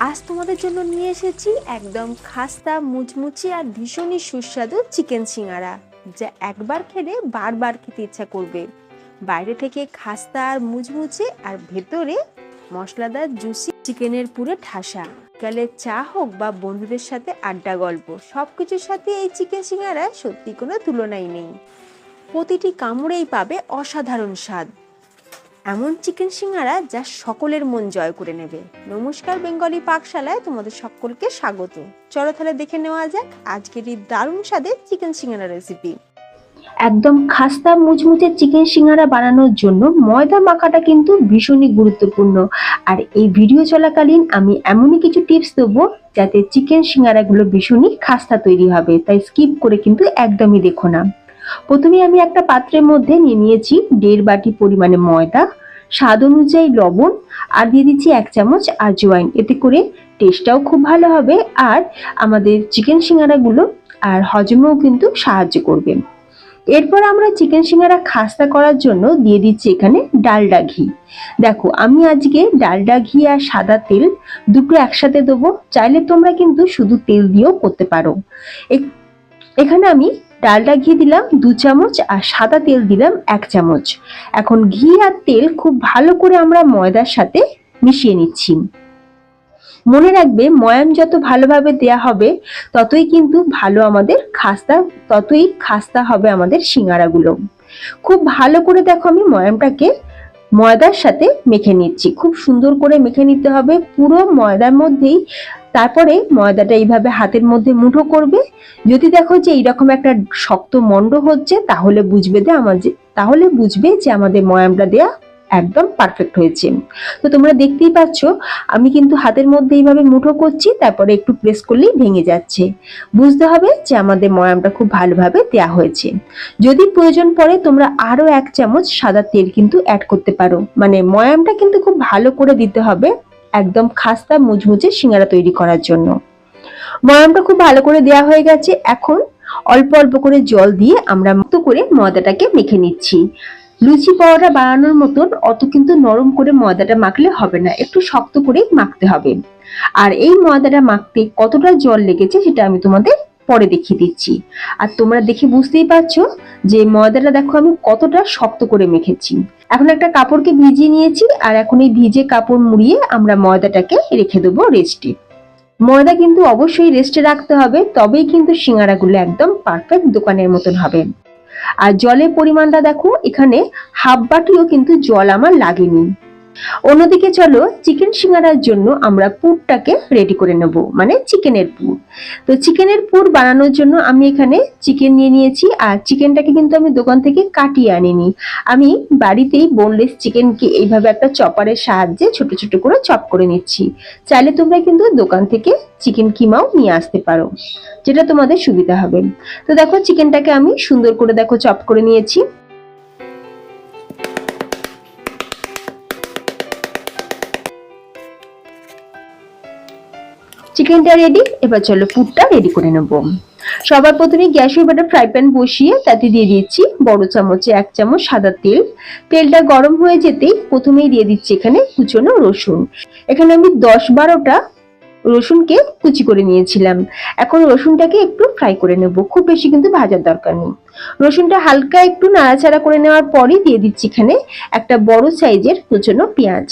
আজ তোমাদের জন্য নিয়ে এসেছি একদম খাস্তা মুচমুচে আর ভীষণই সুস্বাদু চিকেন সিঙ্গারা, যা একবার খেলে বারবার খেতে ইচ্ছা করবে। বাইরে থেকে খাস্তা আর মুচমুচে আর ভেতরে মশলাদার জুসি চিকেনের পুরে ঠাসা। কালে চা হোক বা বন্ধুদের সাথে আড্ডা গল্প, সবকিছুর সাথে এই চিকেন সিঙ্গারা সত্যি কোনো তুলনাই নেই। প্রতিটি কামড়েই পাবে অসাধারণ স্বাদ, এমন চিকেন সিঙ্গারা যা সকলের মন জয় করে নেবে। নমস্কার, বেঙ্গলি পাকশালায় তোমাদের সকলকে স্বাগত। চলো তাহলে দেখে নেওয়া যাক আজকের এই দারুণ স্বাদের চিকেন সিঙ্গারা রেসিপি। একদম খাস্তা মুচমুচে চিকেন সিঙ্গারা বানানোর জন্য ময়দা মাখাটা কিন্তু ভীষণই গুরুত্বপূর্ণ। আর এই ভিডিও চলাকালীন আমি এমনই কিছু টিপস দেবো যাতে চিকেন সিঙ্গারাগুলো ভীষণই খাস্তা তৈরি হবে, তাই স্কিপ করে কিন্তু একদমই দেখো না। প্রথমে আমি একটা পাত্রের মধ্যে নিয়ে নিয়েছি 1.5 বাটি পরিমাণে ময়দা, স্বাদ অনুযায়ী লবণ আর দিয়ে দিচ্ছি 1 চামচ আজওয়াইন। এতে করে টেস্টটাও খুব ভালো হবে আর আমাদের চিকেন সিঙ্গারাগুলো আর হজমেও কিন্তু সাহায্য করবে। এরপর আমরা চিকেন সিঙ্গারা খাস্তা করার জন্য দিয়ে দিচ্ছি এখানে ডালডা ঘি। দেখো আমি আজকে ডালডা ঘি আর সাদা তেল দুটো একসাথে দেবো, চাইলে তোমরা কিন্তু শুধু তেল দিয়েও করতে পারো। এখানে আমি ডালডা ঘি দিলাম 2 চামচ আর সাদা তেল দিলাম 1 চামচ। এখন ঘি আর তেল খুব ভালো করে আমরা ময়দার সাথে মিশিয়ে নিচ্ছি। মনে রাখবে ময়াম যত ভালোভাবে দেয়া হবে ততই কিন্তু ভালো আমাদের খাস্তা হবে আমাদের সিঙ্গারাগুলো। খুব ভালো করে দেখো আমি ময়ামটাকে ময়দার সাথে মেখে নিচ্ছি, খুব সুন্দর করে মেখে নিতে হবে পুরো ময়দার মধ্যেই। তারপরে ময়দাটা এইভাবে হাতের মধ্যে মুঠো করবে। যদি দেখো যে এইরকম একটা শক্ত মন্ড হচ্ছে তাহলে বুঝবে যে আমাদের ময়ামটা দেয়া একদম পারফেক্ট হয়েছে। তো তোমরা দেখতেই পাচ্ছ আমি কিন্তু হাতের মধ্যে এইভাবে মুঠো করছি, তারপরে একটু প্রেস করলেই ভেঙে যাচ্ছে। বুঝতে হবে যে আমাদের ময়ামটা খুব ভালোভাবে দেয়া হয়েছে। যদি প্রয়োজন পড়ে তোমরা আরো 1 চামচ সাদা তেল কিন্তু অ্যাড করতে পারো। মানে ময়ামটা কিন্তু খুব ভালো করে দিতে হবে একদম খাস্তা মুচমুচে সিঙ্গারা তৈরি করার জন্য। ময়ামটা খুব ভালো করে দেয়া হয়ে গেছে। এখন অল্প অল্প করে জল দিয়ে আমরা মতো করে ময়দাটাকে মেখে নিচ্ছি। লুচি পরোটা বানানোর মতন অত কিন্তু নরম করে ময়দাটা মাখলে হবে না, একটু শক্ত করে মাখতে হবে। আর এই ময়দাটা মাখতে কতটা জল লেগেছে সেটা আমি তোমাদের পরে দেখিয়ে দিচ্ছি। আর তোমরা দেখে বুঝতেই পারছো যে ময়দাটা দেখো আমি কতটা শক্ত করে মেখেছি। এখন একটা কাপড়কে ভিজিয়ে নিয়েছি আর এখন এই ভিজে কাপড় মুড়িয়ে আমরা ময়দাটাকে রেখে দেবো রেস্টে। ময়দা কিন্তু অবশ্যই রেস্টে রাখতে হবে, তবেই কিন্তু সিঙ্গারাগুলো একদম পারফেক্ট দোকানের মতন হবে। আর জলের পরিমাণটা দেখো এখানে হাফ বাটিও কিন্তু জল আমার লাগেনি। অন্যদিকে চলো চিকেন সিঙ্গারার জন্য আমরা পুরটাকে রেডি করে নেব, মানে চিকেনের পুর। তো চিকেনের পুর বানানোর জন্য আমি এখানে চিকেন নিয়ে নিয়েছি আর চিকেনটাকে কিন্তু আমি দোকান থেকে কাটিয়ে আনিনি। আমি বাড়িতেই বোনলেস চিকেনকে এইভাবে একটা চপারের সাহায্যে ছোট ছোট করে চপ করে নিচ্ছি। চাইলে তোমরা কিন্তু দোকান থেকে চিকেন কিমাও নিয়ে আসতে পারো, যেটা তোমাদের সুবিধা হবে। তো দেখো চিকেনটাকে আমি সুন্দর করে দেখো চপ করে নিয়েছি। চিকেনটা রেডি, এবার চলো পুরটা রেডি করে নেব। সবার প্রথমে গ্যাসের উপরে ফ্রাই প্যান বসিয়ে তাতে দিয়ে দিচ্ছি বড় চামচে 1 চামচ সাদা তেল। তেলটা গরম হয়ে যেতেই প্রথমেই দিয়ে দিচ্ছি এখানে কুচনো রসুন। এখানে আমি 10-12টা রসুনকে কুচি করে নিয়েছিলাম। এখন রসুনটাকে একটু ফ্রাই করে নেব, খুব বেশি কিন্তু ভাজার দরকার নেই। রসুনটা হালকা একটু নাড়াচাড়া করে নেওয়ার পরই দিয়ে দিচ্ছি এখানে একটা বড় সাইজের কুচনো পেঁয়াজ।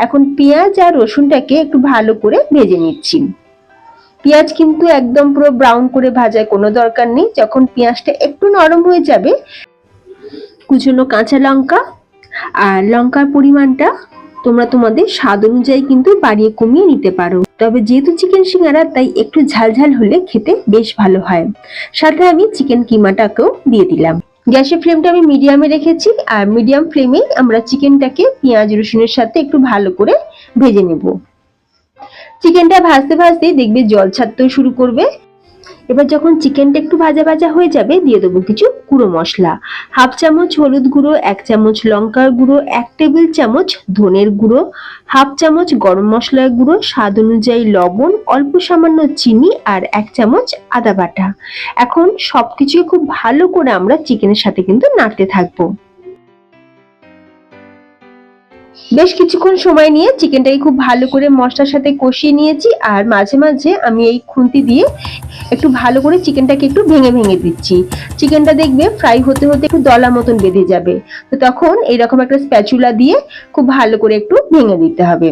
এখন পেঁয়াজ আর রসুনটাকে একটু ভালো করে ভেজে নিচ্ছি। পেঁয়াজ কিন্তু একদম পুরো ব্রাউন করে ভাজার কোনো দরকার নেই। যখন পেঁয়াজটা একটু নরম হয়ে যাবে কুচনো কাঁচা লঙ্কা আর লঙ্কার পরিমাণটা তোমরা তোমাদের স্বাদ অনুযায়ী কিন্তু বাড়িয়ে কমিয়ে নিতে পারো। তবে যেহেতু চিকেন সিঙ্গারা তাই একটু ঝালঝাল হলে খেতে বেশ ভালো হয়। সাথে আমি চিকেন কিমাটাকেও দিয়ে দিলাম। গ্যাসের ফ্লেমটা আমি মিডিয়ামে রেখেছি আর মিডিয়াম ফ্লেমেই আমরা চিকেনটাকে পেঁয়াজ রসুনের সাথে একটু ভালো করে ভেজে নেব। চিকেনটা ভাজতে ভাজতে দেখবে জল ছাড়তেও শুরু করবে। এবার যখন চিকেনটা একটু ভাজা ভাজা হয়ে যাবে দিয়ে দেবো কিছু গুঁড়ো মশলা। 1/2 চামচ হলুদ গুঁড়ো, 1 চামচ লঙ্কার গুঁড়ো, 1 টেবিল চামচ ধনের গুঁড়ো, 1/2 চামচ গরম মশলার গুঁড়ো, স্বাদ অনুযায়ী লবণ, অল্প সামান্য চিনি আর 1 চামচ আদা বাটা। এখন সবকিছু খুব ভালো করে আমরা চিকেনের সাথে কিন্তু নাড়তে থাকবো। বেশ কিছুক্ষণ সময় নিয়ে চিকেনটাকে খুব ভালো করে মশলার সাথে কষিয়ে নিয়েছি, আর মাঝে মাঝে আমি এই খুন্তি দিয়ে একটু ভালো করে চিকেনটাকে একটু ভেঙে ভেঙে দিচ্ছি। চিকেনটা দেখবে ফ্রাই হতে হতে একটু দলা মতন বেঁধে যাবে, তো তখন এইরকম একটা স্প্যাচুলা দিয়ে খুব ভালো করে একটু ভেঙে দিতে হবে।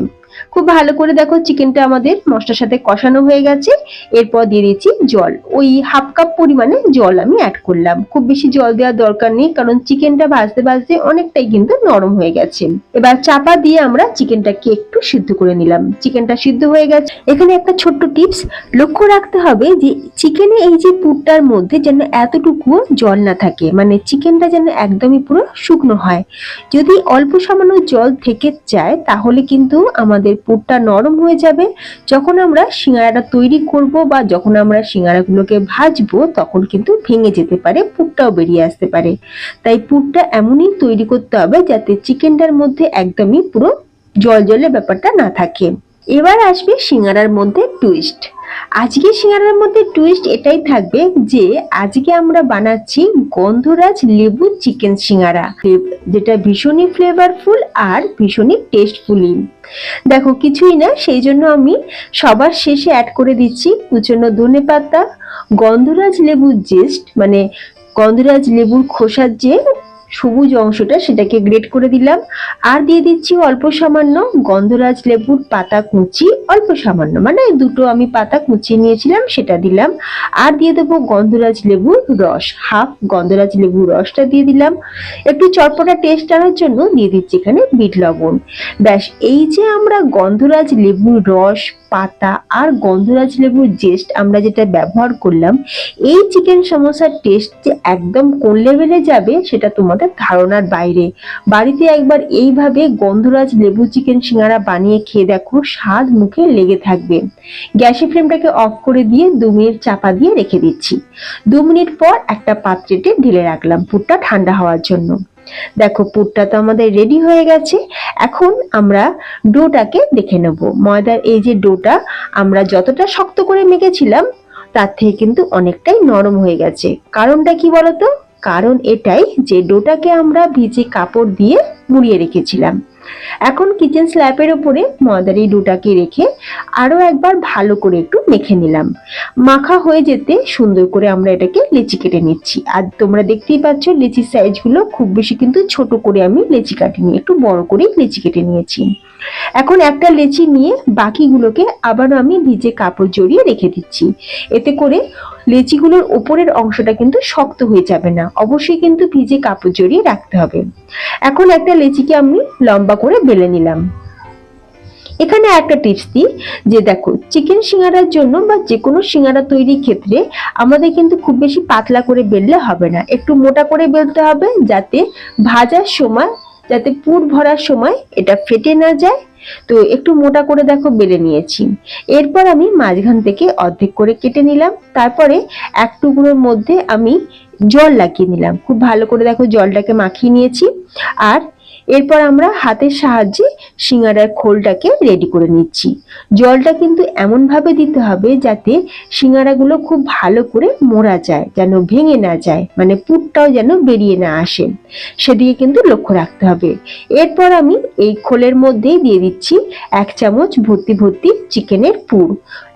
খুব ভালো করে দেখো চিকেনটা আমাদের মশলার সাথে কষানো হয়ে গেছে। এরপর দিয়ে দিচ্ছি জল, ওই হাফ কাপ পরিমাণে জল আমি অ্যাড করলাম। খুব বেশি জল দেওয়ার দরকার নেই, কারণ চিকেনটা ভাজতে ভাজতে অনেকটাই কিন্তু নরম হয়ে গেছে। এবার চাপা দিয়ে আমরা চিকেনটাকে একটু সিদ্ধ করে নিলাম। চিকেনটা সিদ্ধ হয়ে গেছে। এখানে একটা ছোট্ট টিপস লক্ষ্য রাখতে হবে যে চিকেনে এই যে পুরটার মধ্যে যেন এতটুকু জল না থাকে, মানে চিকেনটা যেন একদমই পুরো শুকনো হয়। যদি অল্প সামান্য জল থেকে যায় তাহলে কিন্তু আমাদের পুরটা নরম হয়ে যাবে। যখন আমরা সিঙ্গারাটা তৈরি করব বা যখন আমরা সিঙ্গারাগুলোকে ভাজবো তখন কিন্তু ভেঙে যেতে পারে, পুরটাও বেরিয়ে আসতে পারে। তাই পুরটা এমনই তৈরি করতে হবে যাতে চিকেনটার মধ্যে একদমই পুরো জল জলে ব্যাপারটা না থাকে। এবার আসবে সিঙ্গারার মধ্যে টুইস্ট। আজকে সিঙ্গারার মধ্যে টুইস্ট এটাই থাকবে যে আজকে আমরা বানাচ্ছি গন্ধরাজ লেবু চিকেন সিঙ্গারা, যেটা ভীষণই ফ্লেভারফুল আর ভীষণই টেস্টফুলি। দেখো কিছুই না, সেই জন্য আমি সবার শেষে অ্যাড করে দিচ্ছি কুচনো ধনেপাতা, গন্ধরাজ লেবুর জেস্ট, মানে গন্ধরাজ লেবুর খোসার যে সবুজ অংশটা সেটাকে গ্রেট করে দিলাম, আর দিয়ে দিচ্ছি অল্প সামান্য গন্ধরাজ লেবুর পাতা কুচি, অল্প সামান্য, মানে দুটো আমি পাতা কুচিয়ে নিয়েছিলাম সেটা দিলাম। আর দিয়ে দেবো গন্ধরাজ লেবুর রস, হাফ গন্ধরাজ লেবুর রসটা দিয়ে দিলাম। একটু চটপটা টেস্ট আনার জন্য দিয়ে দিচ্ছি এখানে বিট লবণ। ব্যাস, এই যে আমরা গন্ধরাজ লেবুর রস, পাতা আর গন্ধরাজ লেবুর জেস্ট আমরা যেটা ব্যবহার করলাম, এই চিকেন সমোসার টেস্ট যে একদম কোন লেভেলে যাবে সেটা তোমাদের ধারণার বাইরে। বাড়িতে একবার এইভাবে গন্ধরাজ লেবু চিকেন সিঙ্গারা বানিয়ে খেয়ে দেখো, স্বাদ মুখে লেগে থাকবে। গ্যাসের ফ্লেমটাকে অফ করে দিয়ে 2 মিনিট চাপা দিয়ে রেখে দিচ্ছি। 2 মিনিট পর একটা পাত্রেতে ঢেলে রাখলাম পুরটা ঠান্ডা হওয়ার জন্য। দেখো পুরটা তো আমাদের রেডি হয়ে গেছে। এখন আমরা ডোটাকে দেখে নেব। ময়দার এই যে ডোটা আমরা যতটা শক্ত করে মেখেছিলাম তার থেকে কিন্তু অনেকটাই নরম হয়ে গেছে। কারণটা কি বলতো? কারণ এটাই যে ডোটাকে আমরা ভিজে কাপড় দিয়ে মুড়িয়ে রেখেছিলাম। এখন কিচেন স্ল্যাপের উপরে ময়দার এই ডোটাকে রেখে আরো একবার ভালো করে একটু মেখে নিলাম। মাখা হয়ে যেতে সুন্দর করে আমরা এটাকে লেচি কেটে নিচ্ছি। আর তোমরা দেখতেই পাচ্ছ লেচির সাইজগুলো খুব বেশি কিন্তু ছোট করে আমি লেচি কাটিনি, একটু বড় করে লেচি কেটে নিয়েছি। এখন একটা লেচি নিয়ে বাকিগুলোকে আবারও আমি ভিজে কাপড় জড়িয়ে রেখে দিচ্ছি। এতে করে লেচিগুলোর উপরের অংশটা কিন্তু শক্ত হয়ে যাবে না, অবশ্যই কিন্তু ভিজে কাপড় জড়িয়ে রাখতে হবে। এখন একটা লেচিকে আমি লম্বা করে বেলে নিলাম। এখানে একটা টিপস দিই যে দেখো, চিকেন সিঙ্গারার জন্য বা যে কোনো সিঙ্গারা তৈরির ক্ষেত্রে আমাদের কিন্তু খুব বেশি পাতলা করে বেললে হবে না, একটু মোটা করে বেলতে হবে যাতে ভাজার সময়, যাতে পুর ভরার সময় এটা ফেটে না যায়। তো একটু মোটা করে দেখো বেলে নিয়েছি। এরপর আমি মাঝখান থেকে অর্ধেক করে কেটে নিলাম। তারপরে এক টুকরোর মধ্যে আমি জল লাগিয়ে নিলাম। খুব ভালো করে দেখো জলটাকে মাখিয়ে নিয়েছি। আর এরপর আমরা হাতের সাহায্যে সিঙ্গারার খোলটাকে রেডি করে নিচ্ছি। জলটা কিন্তু এমন ভাবে দিতে হবে যাতে সিঙ্গারাগুলো খুব ভালো করে মোড়া যায়, যেন ভেঙে না যায়, মানে পুরটাও যেন বেরিয়ে না আসে, সেদিকে কিন্তু লক্ষ্য রাখতে হবে। এরপর আমি এই খোলের মধ্যেই দিয়ে দিচ্ছি 1 চামচ ভর্তি ভর্তি চিকেনের পুর।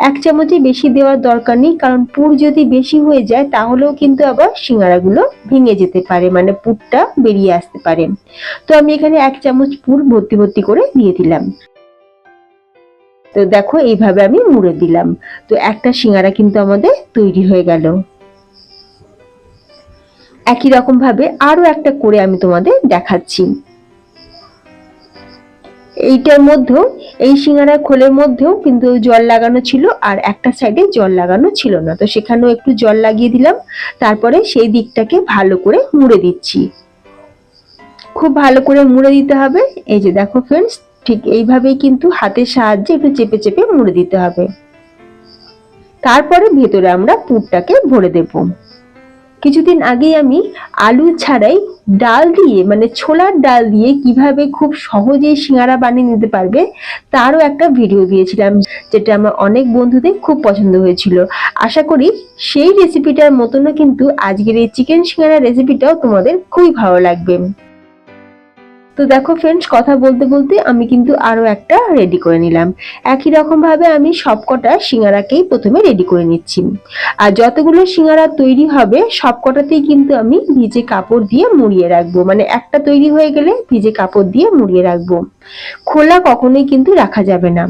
1 চামচে বেশি দেওয়ার দরকার নেই, কারণ পুর যদি বেশি হয়ে যায় তাহলেও কিন্তু আবার সিঙ্গারাগুলো ভেঙে যেতে পারে, মানে পুরটা বেরিয়ে আসতে পারে। তো আমি এখানে 1 চামচ পুর ভর্তি ভর্তি করে দিয়ে দিলাম। তো দেখো এইভাবে আমি মুড়ে দিলাম। তো একটা সিঙ্গারা কিন্তু আমাদের তৈরি হয়ে গেল। একই রকম ভাবে আরো একটা করে আমি তোমাদের দেখাচ্ছি। এইটার মধ্যেও, এই সিঙ্গারার খোলের মধ্যেও কিন্তু জল লাগানো ছিল আর একটা সাইডে জল লাগানো ছিল না, তো সেখানেও একটু জল লাগিয়ে দিলাম। তারপরে সেই দিকটাকে ভালো করে মুড়ে দিচ্ছি। খুব ভালো করে মুড়ে দিতে হবে। এই যে দেখো ফ্রেন্ডস, ঠিক এইভাবেই কিন্তু হাতের সাহায্যে একটু চেপে চেপে মুড়ে দিতে হবে। তারপরে ভেতরে আমরা পুরটাকে ভরে দেব। কিছুদিন আগেই আমি আলু ছাড়াই ডাল দিয়ে, মানে ছোলার ডাল দিয়ে কিভাবে খুব সহজেই সিঙ্গারা বানিয়ে নিতে পারবে তারও একটা ভিডিও দিয়েছিলাম, যেটা আমার অনেক বন্ধুদের খুব পছন্দ হয়েছিল। আশা করি সেই রেসিপিটার মতনও কিন্তু আজকের এই চিকেন সিঙ্গারা রেসিপিটাও তোমাদের খুবই ভালো লাগবে। তো দেখো ফ্রেন্ডস, কথা বলতে বলতে আমি কিন্তু আরো একটা রেডি করে নিলাম। একই রকম ভাবে আমি সবকটা সিঙ্গারাকেই প্রথমে রেডি করে নিচ্ছি। আর যতগুলো সিঙ্গারা তৈরি হবে সবকটাতেই কিন্তু আমি ভিজে কাপড় দিয়ে মুড়িয়ে রাখবো, মানে একটা তৈরি হয়ে গেলে ভিজে কাপড় দিয়ে মুড়িয়ে রাখবো, খোলা কখনোই কিন্তু রাখা যাবে না।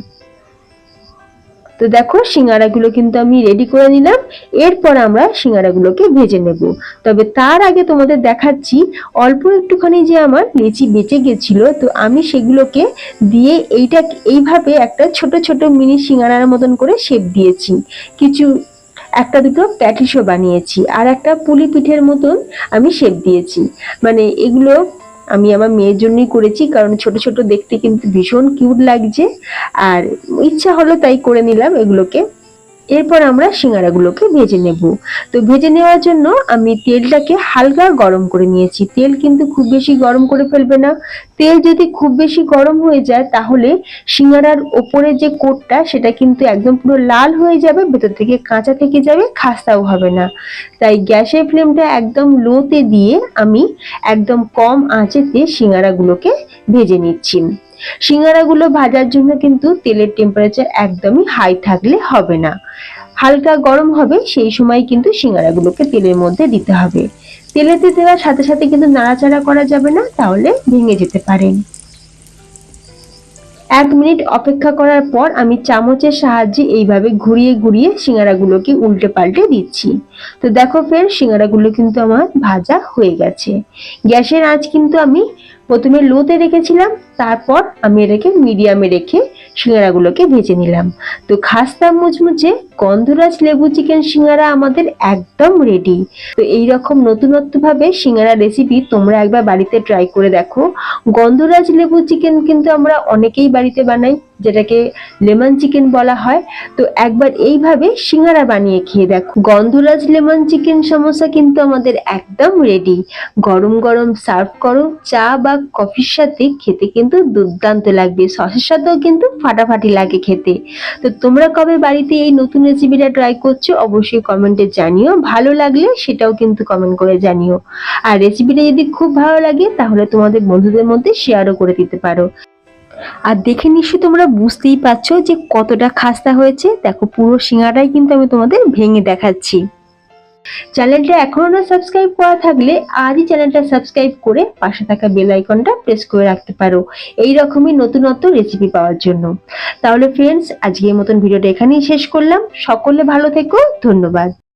তো দেখো সিঙ্গারাগুলো কিন্তু আমি রেডি করে নিলাম। এরপর আমরা সিঙ্গারাগুলোকে ভেজে নেব। তবে তার আগে তোমাদের দেখাচ্ছি অল্প একটুখানি যে আমার লেচি বেঁচে গেছিল, তো আমি সেগুলোকে দিয়ে এইভাবে একটা ছোট ছোট মিনি সিঙ্গারার মতন করে শেপ দিয়েছি। কিছু একটা দুটো প্যাটিসও বানিয়েছি, আর একটা পুলি পিঠের মতন আমি শেপ দিয়েছি। মানে এগুলো আমি আমার মেয়ের জন্যই করেছি, কারণ ছোট ছোট দেখতে কিন্তু ভীষণ কিউট লাগছে, আর ইচ্ছা হলো তাই করে নিলাম এগুলোকে। এরপর আমরা সিঙ্গারাগুলোকে ভেজে নেব। তো ভেজে নেওয়ার জন্য আমি তেলটাকে হালকা গরম করে নিয়েছি। তেল কিন্তু খুব বেশি গরম করে ফেলবে না। তেল যদি খুব বেশি গরম হয়ে যায় তাহলে সিঙ্গারার ওপরে যে কোটটা সেটা কিন্তু একদম পুরো লাল হয়ে যাবে, ভেতর থেকে কাঁচা থেকে যাবে, খাস্তাও হবে না। তাই গ্যাসের ফ্লেমটা একদম লোতে দিয়ে আমি একদম কম আঁচেতে সিঙ্গারাগুলোকে ভেজে নিচ্ছি। সিঙ্গারাগুলো ভাজার জন্য কিন্তু তেলের টেম্পারেচার একদমই হাই থাকলে হবে না, হালকা গরম হবে সেই সময় কিন্তু সিঙ্গারাগুলোকে তেলের মধ্যে দিতে হবে। তেলেতে দেওয়ার সাথে সাথে কিন্তু নাড়াচাড়া করা যাবে না, তাহলে ভেঙে যেতে পারে। 1 মিনিট অপেক্ষা করার পর আমি চামচের সাহায্যে এইভাবে ঘুরিয়ে ঘুরিয়ে সিঙ্গারাগুলোকে উল্টে পাল্টে দিচ্ছি। তো দেখো ফ্রেন্ড, সিঙ্গারাগুলো কিন্তু আমার ভাজা হয়ে গেছে। গ্যাসের আঁচ কিন্তু আমি প্রথমে লোতে রেখেছিলাম, তারপর আমি এটাকে মিডিয়ামে রেখে সিঙ্গারাগুলোকে ভেজে নিলাম। তো খাস্তা মুচমুচে গন্ধরাজ লেবু চিকেন সিঙ্গারা আমাদের একদম রেডি। তো এইরকম নতুনত্ব ভাবে সিঙ্গারা রেসিপি তোমরা একবার বাড়িতে ট্রাই করে দেখো। গন্ধরাজ লেবু চিকেন কিন্তু আমরা অনেকেই বাড়িতে বানাই, যেটাকে লেমন চিকেন বলা হয়। তো একবার এইভাবে সিঙ্গারা বানিয়ে খেয়ে দেখো। গন্ধরাজ লেমন চিকেন সমোসা কিন্তু আমাদের একদম রেডি। গরম গরম সার্ভ করো, চা বা কফির সাথে খেতে কিন্তু দুর্দান্ত লাগবে। সসের সাথেও কিন্তু ফাটাফাটি লাগে খেতে। তো তোমরা কবে বাড়িতে এই নতুন রেসিপিটা ট্রাই করছো অবশ্যই কমেন্টে জানিও। ভালো লাগলে সেটাও কিন্তু কমেন্ট করে জানিও। আর রেসিপিটা যদি খুব ভালো লাগে তাহলে তোমাদের বন্ধুদের মধ্যে শেয়ারও করে দিতে পারো। আর দেখে নিশ্চয়ই তোমরা বুঝতেই পারছো যে কতটা খাস্তা হয়েছে। দেখো পুরো সিঙ্গারাটাই কিন্তু আমি তোমাদের ভেঙে দেখাচ্ছি। চ্যানেলটা এখনো না সাবস্ক্রাইব করা থাকলে আজই চ্যানেলটা সাবস্ক্রাইব করে পাশে থাকা বেল আইকনটা প্রেস করে রাখতে পারো এই রকমই নতুনত্ব রেসিপি পাওয়ার জন্য। তাহলে ফ্রেন্ডস, আজকের মতন ভিডিওটা এখানেই শেষ করলাম। সকলে ভালো থেকো, ধন্যবাদ।